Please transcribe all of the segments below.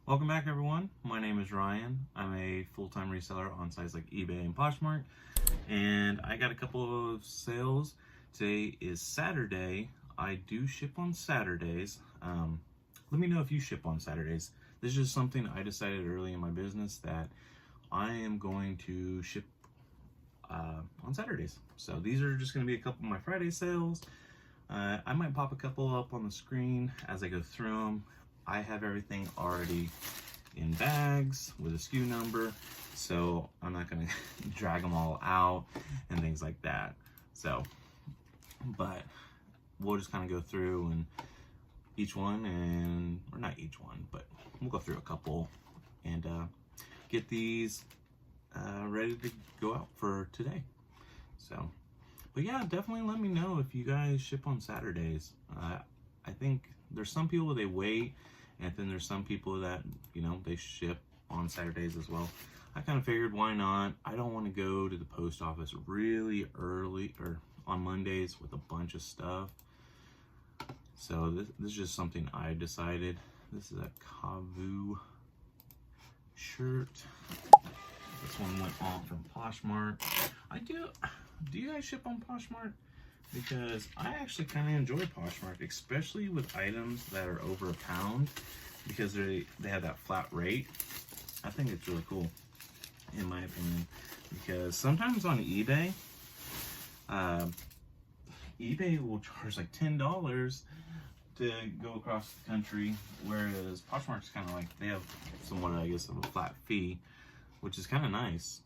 Welcome back, everyone. My name is Ryan. I'm a full-time reseller on sites like eBay and Poshmark, and I got a couple of sales. Today is Saturday. I do ship on Saturdays. Let me know if you ship on Saturdays. This is just something I decided early in my business that I am going to ship on Saturdays. So these are just going to be a couple of my Friday sales. I might pop a couple up on the screen as I go through them. I have everything already in bags with a SKU number, so I'm not going to drag them all out and things like that. So, but we'll just kind of go through and each one, or not each one, but we'll go through a couple and get these ready to go out for today. So, but yeah, definitely let me know if you guys ship on Saturdays. I think there's some people they wait, and then there's some people that, you know, they ship on Saturdays as well. I kind of figured, why not? I don't want to go to the post office really early or on Mondays with a bunch of stuff. So this is just something I decided. This is a Kavu shirt. This one went on from Poshmark. Do you guys ship on Poshmark? Because I actually kind of enjoy Poshmark, especially with items that are over £1, because they have that flat rate. I think it's really cool, in my opinion, because sometimes on eBay, eBay will charge like $10 to go across the country, whereas Poshmark's kind of like, they have somewhat, I guess, of a flat fee, which is kind of nice.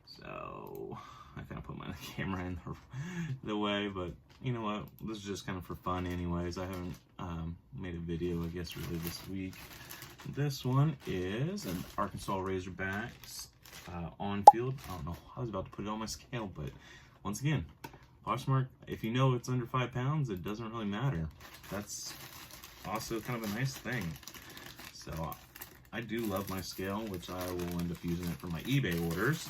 So I kind of put my camera in the way, but you know what? This is just kind of for fun anyways. I haven't made a video, I guess, really this week. This one is an Arkansas Razorbacks on field. I don't know. I was about to put it on my scale, but once again, Poshmark, if you know it's under 5 pounds, it doesn't really matter. That's also kind of a nice thing. So I do love my scale, which I will end up using it for my eBay orders.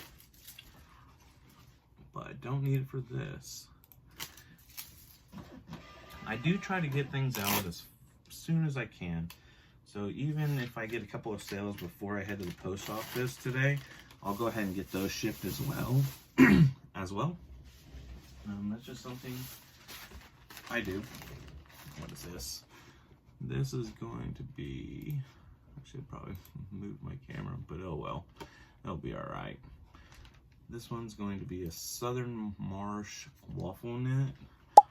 But I don't need it for this. I do try to get things out as soon as I can. So even if I get a couple of sales before I head to the post office today, I'll go ahead and get those shipped as well. That's just something I do. What is this? This is going to be, I should probably move my camera, but oh well, that'll be all right. This one's going to be a Southern Marsh waffle knit.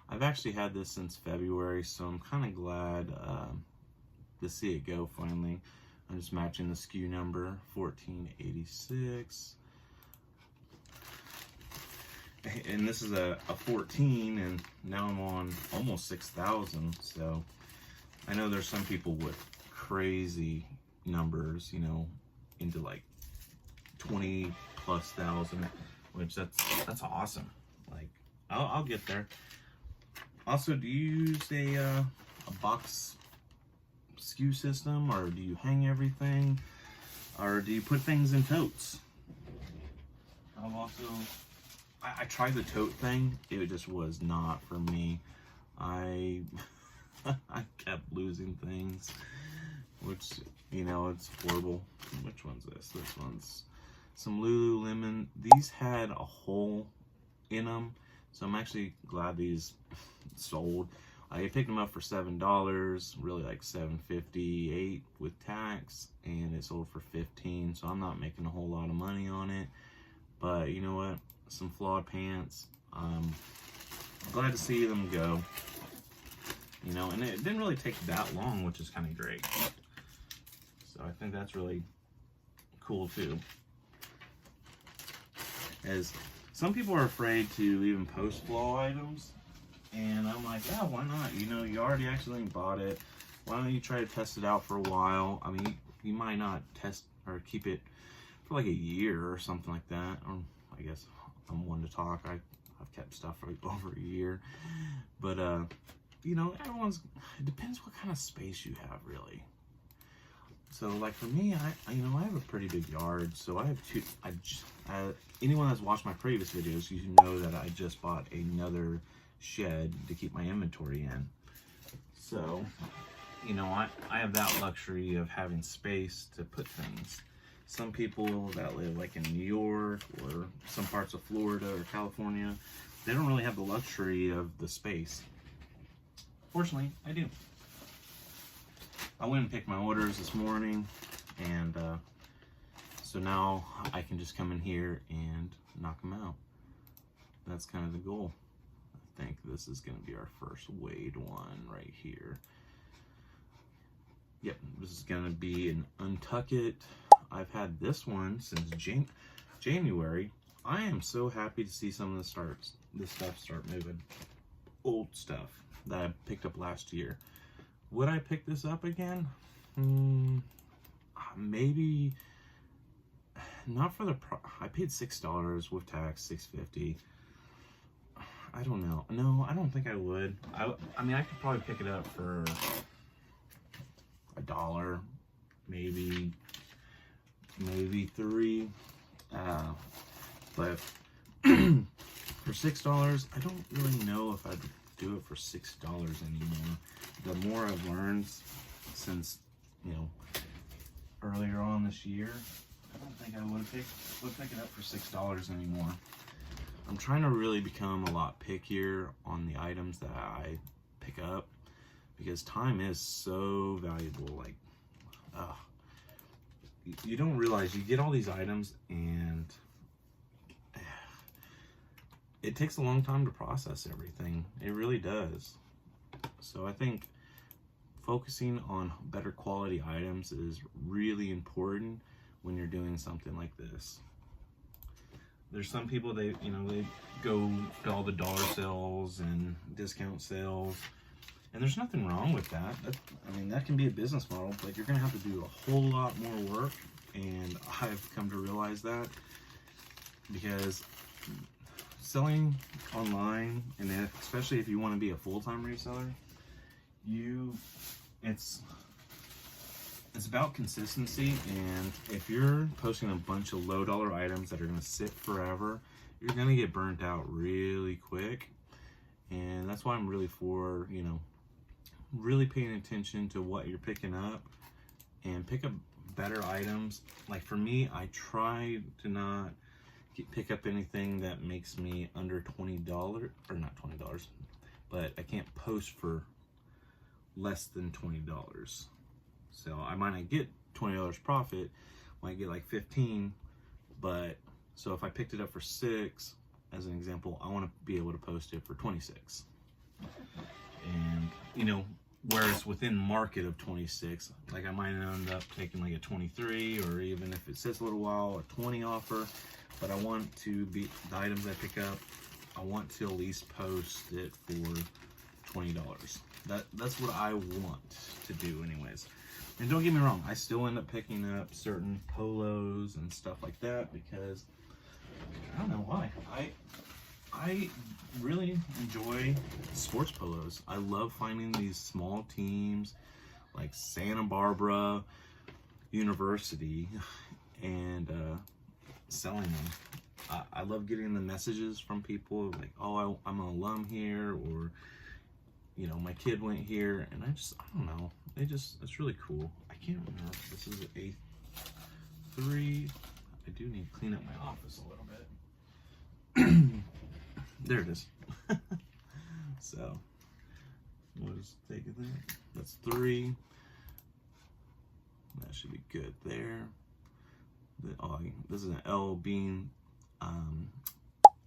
I've actually had this since February, so I'm kind of glad to see it go finally. I'm just matching the SKU number, 1486. And this is a 14, and now I'm on almost 6,000. So I know there's some people with crazy numbers, you know, into like 20 plus thousand, which that's awesome. Like I'll get there. Also, do you use a box SKU system, or do you hang everything, or do you put things in totes? I've also I tried the tote thing. It just was not for me. I kept losing things, which, you know, it's horrible. Which one's this? This one's some Lululemon. These had a hole in them, so I'm actually glad these sold. I picked them up for $7, really like $7.58 with tax, and it sold for $15. So I'm not making a whole lot of money on it, but you know what? Some flawed pants. Glad to see them go. You know, and it didn't really take that long, which is kind of great. So I think that's really cool too. As some people are afraid to even post flaw items, and I'm like, yeah, why not? You know, you already accidentally bought it. Why don't you try to test it out for a while? I mean, you might not test or keep it for like a year or something like that. Or I guess I'm one to talk. I've kept stuff for over a year, but you know, it depends what kind of space you have, really. So like for me, I you know, I have a pretty big yard, so I have anyone that's watched my previous videos, you know that I just bought another shed to keep my inventory in. So you know, I have that luxury of having space to put things. Some people that live like in New York or some parts of Florida or California, they don't really have the luxury of the space. Fortunately, I do. I went and picked my orders this morning, and so now I can just come in here and knock them out. That's kind of the goal. I think this is going to be our first weighed one right here. Yep, this is going to be an Untuck It. I've had this one since January. I am so happy to see some of this stuff start moving. Old stuff that I picked up last year. Would I pick this up again? Maybe not for the I paid $6 with tax, $6.50. I don't know. No, I don't think I would. I mean, I could probably pick it up for $1, maybe $3. But for $6, I don't really know if I'd do it for $6 anymore. The more I've learned since, you know, earlier on this year, I don't think I would pick it up for $6 anymore. I'm trying to really become a lot pickier on the items that I pick up, because time is so valuable. Like, you don't realize you get all these items and it takes a long time to process everything. It really does. So I think focusing on better quality items is really important when you're doing something like this. There's some people, they go to all the dollar sales and discount sales, and there's nothing wrong with that. I mean, that can be a business model, but you're gonna have to do a whole lot more work, and I've come to realize that, because selling online, and especially if you want to be a full-time reseller, it's about consistency. And if you're posting a bunch of low dollar items that are going to sit forever, you're going to get burnt out really quick. And that's why I'm really for, you know, really paying attention to what you're picking up and pick up better items. Like for me, I try to not pick up anything that makes me under $20, or not $20, but I can't post for less than $20. So I might not get $20 profit, might get like 15, but so if I picked it up for $6, as an example, I want to be able to post it for 26. And, you know, whereas within market of 26, like I might end up taking like a 23, or even if it sits a little while, a 20 offer. But I want to be, the items I pick up, I want to at least post it for $20. That's what I want to do anyways. And don't get me wrong, I still end up picking up certain polos and stuff like that, because I don't know why. I really enjoy sports polos. I love finding these small teams like Santa Barbara University and selling them. I love getting the messages from people like, oh, I'm an alum here, or, you know, my kid went here, and I don't know. It's really cool. I can't remember if this is an A3. I do need to clean up my office a little bit. There it is. So, we'll just take it there. That's 3. That should be good there. This is an L Bean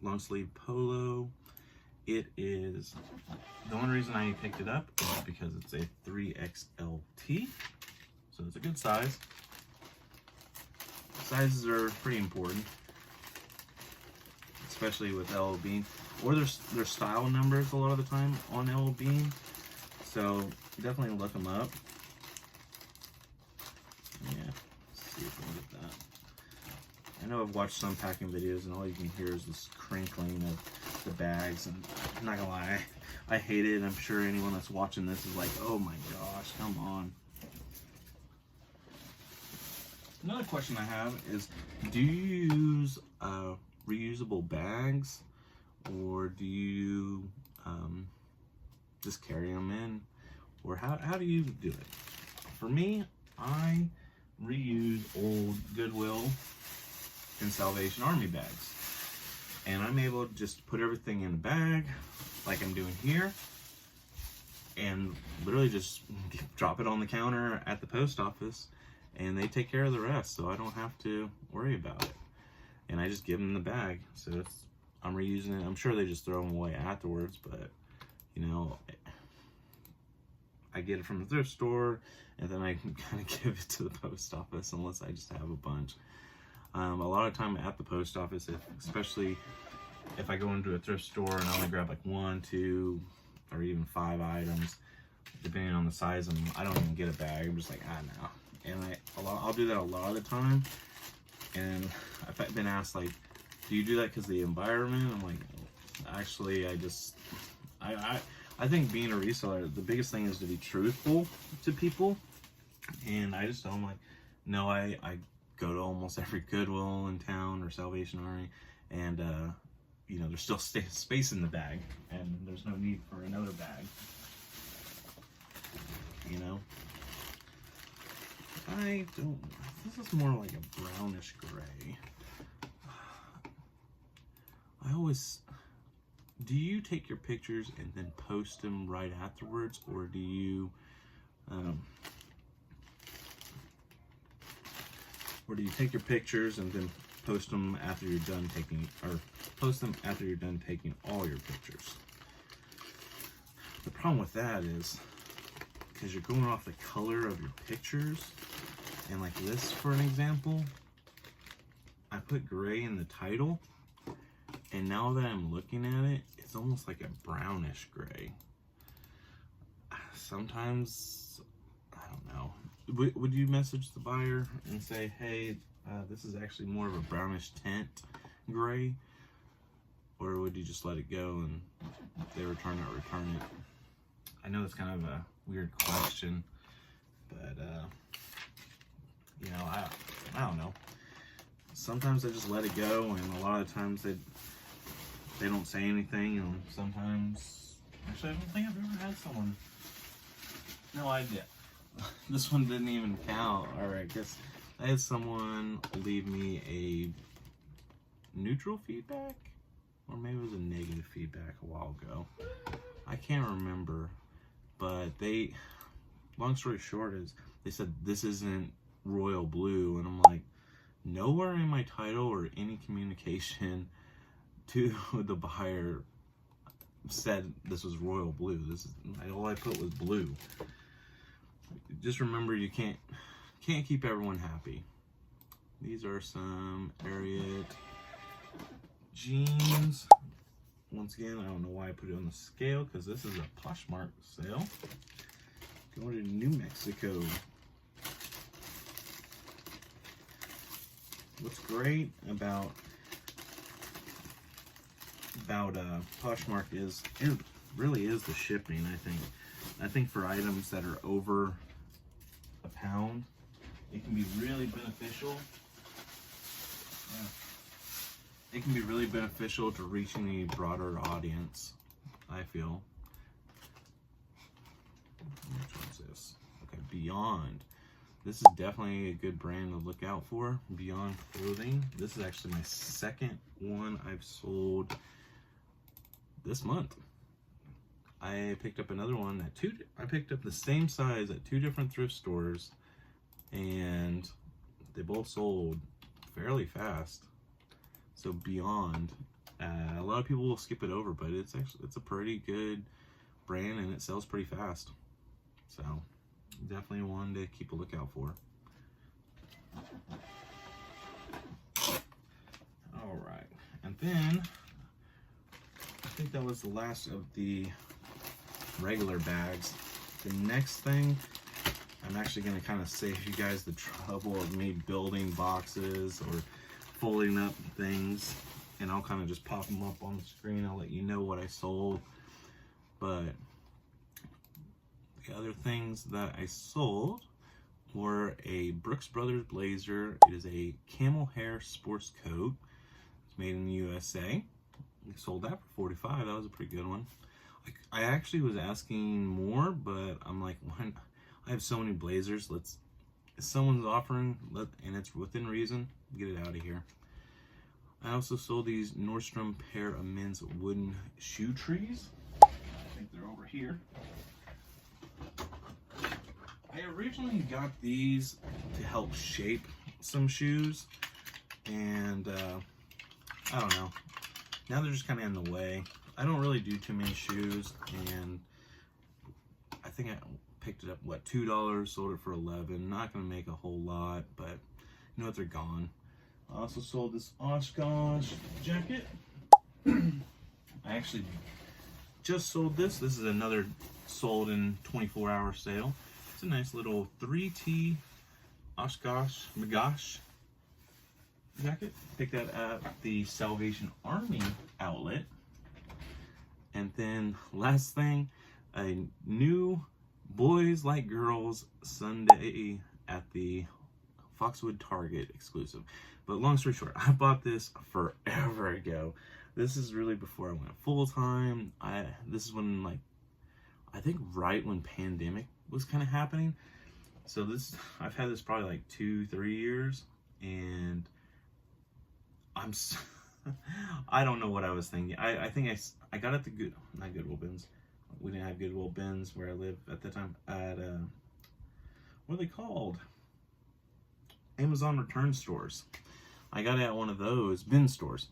long sleeve polo. It is, the only reason I picked it up is because it's a 3XLT, so it's a good size. Sizes are pretty important, especially with L Bean, or there's style numbers a lot of the time on L Bean, so definitely look them up. Yeah, let's see if we can get that. I know I've watched some packing videos, and all you can hear is this crinkling of the bags, and I'm not gonna lie, I hate it. I'm sure anyone that's watching this is like, oh my gosh, come on. Another question I have is, do you use reusable bags, or do you just carry them in, Or how do you do it? For me, I reuse old Goodwill and Salvation Army bags. And I'm able to just put everything in a bag like I'm doing here and literally just drop it on the counter at the post office and they take care of the rest, so I don't have to worry about it. And I just give them the bag, so I'm reusing it. I'm sure they just throw them away afterwards, but you know, I get it from the thrift store and then I can kind of give it to the post office unless I just have a bunch. A lot of time at the post office, especially if I go into a thrift store and I only grab like 1, 2, or even 5 items, depending on the size of them, I don't even get a bag. I'm just like, no. And I'll do that a lot of the time. And I've been asked, like, do you do that because of the environment? I'm like, actually, I think being a reseller, the biggest thing is to be truthful to people. And I just tell them, like, no, I go to almost every Goodwill in town or Salvation Army, and you know, there's still space in the bag, and there's no need for another bag. You know, this is more like a brownish gray. Do you take your pictures and then post them right afterwards, or do you take your pictures and then post them after you're done taking, or post them after you're done taking all your pictures? The problem with that is, because you're going off the color of your pictures, and like this, for an example, I put gray in the title, and now that I'm looking at it, it's almost like a brownish gray. Sometimes, I don't know. Would you message the buyer and say, hey, this is actually more of a brownish tint gray? Or would you just let it go and if they return it? I know it's kind of a weird question, but you know, I don't know. Sometimes I just let it go, and a lot of times they don't say anything, and sometimes, actually, I don't think I've ever had someone. No, I did. This one didn't even count. All right, guess I had someone leave me a neutral feedback, or maybe it was a negative feedback a while ago. I can't remember, but long story short is, they said this isn't royal blue, and I'm like, nowhere in my title or any communication to the buyer said this was royal blue. All I put was blue. Just remember, you can't keep everyone happy. These are some Ariat jeans. Once again, I don't know why I put it on the scale, because this is a Poshmark sale. Going to New Mexico. What's great about Poshmark is it really is the shipping. I think for items that are over a pound, it can be really beneficial. It can be really beneficial to reaching a broader audience, I feel. Which one's this? Okay, Beyond. This is definitely a good brand to look out for. Beyond Clothing. This is actually my second one I've sold this month. I picked up another one I picked up the same size at 2 different thrift stores, and they both sold fairly fast. So Beyond, a lot of people will skip it over, but it's a pretty good brand, and it sells pretty fast. So definitely one to keep a lookout for. All right, and then I think that was the last of the regular bags. The next thing, I'm actually going to kind of save you guys the trouble of me building boxes or folding up things, and I'll kind of just pop them up on the screen. I'll let you know what I sold. But the other things that I sold were a Brooks Brothers blazer. It is a camel hair sports coat. It's made in the USA. I sold that for $45. That was a pretty good one. Like, I actually was asking more, but I'm like, why? I have so many blazers. If someone's offering, and it's within reason, get it out of here. I also sold these Nordstrom pair of men's wooden shoe trees. I think they're over here. I originally got these to help shape some shoes, and I don't know. Now they're just kind of in the way. I don't really do too many shoes, and I think I picked it up, what, $2, sold it for $11. Not gonna make a whole lot, but you know what, they're gone. I also sold this Oshkosh jacket. I actually just sold this. This is another sold in 24-hour sale. It's a nice little 3T Oshkosh Magosh jacket. Picked that at the Salvation Army outlet. And then last thing, a new Boys Like Girls Sunday at the Foxwood Target exclusive. But long story short, I bought this forever ago. This is really before I went full time. This is when, like, I think right when pandemic was kind of happening. So I've had this probably like 2-3 years, and I don't know what I was thinking. I think I got it at the not Goodwill bins. We didn't have Goodwill bins where I lived at the time. At what are they called? Amazon return stores. I got it at one of those bin stores.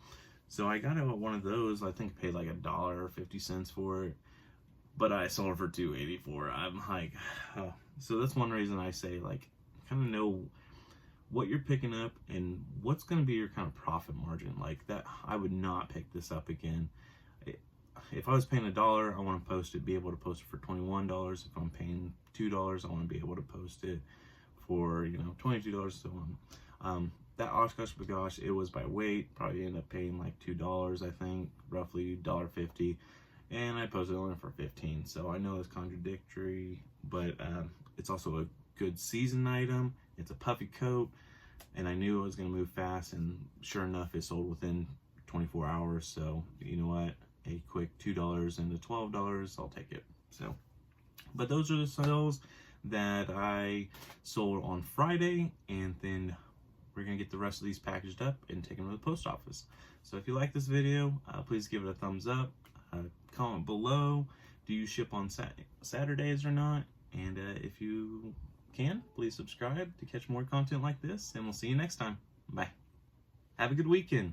So I got it at one of those. I think I paid like $1.50 for it, but I sold it for $2.84. I'm like, oh. So that's one reason I say, like, kind of know what you're picking up and what's going to be your kind of profit margin. Like that, I would not pick this up again. If I was paying $1, I want to post it, be able to post it for $21. If I'm paying $2, I want to be able to post it for, you know, $22, so on. That Oshkosh Bagosh, it was by weight. Probably ended up paying like $2, I think, roughly $1.50, and I posted only for $15. So I know it's contradictory, but it's also a good season item. It's a puffy coat, and I knew it was going to move fast, and sure enough, it sold within 24 hours. So you know what? A quick $2 into $12, I'll take it. So, but those are the sales that I sold on Friday, and then we're gonna get the rest of these packaged up and taken to the post office. So if you like this video, please give it a thumbs up. Comment below, do you ship on Saturdays or not? And if you can, please subscribe to catch more content like this, and we'll see you next time. Bye. Have a good weekend.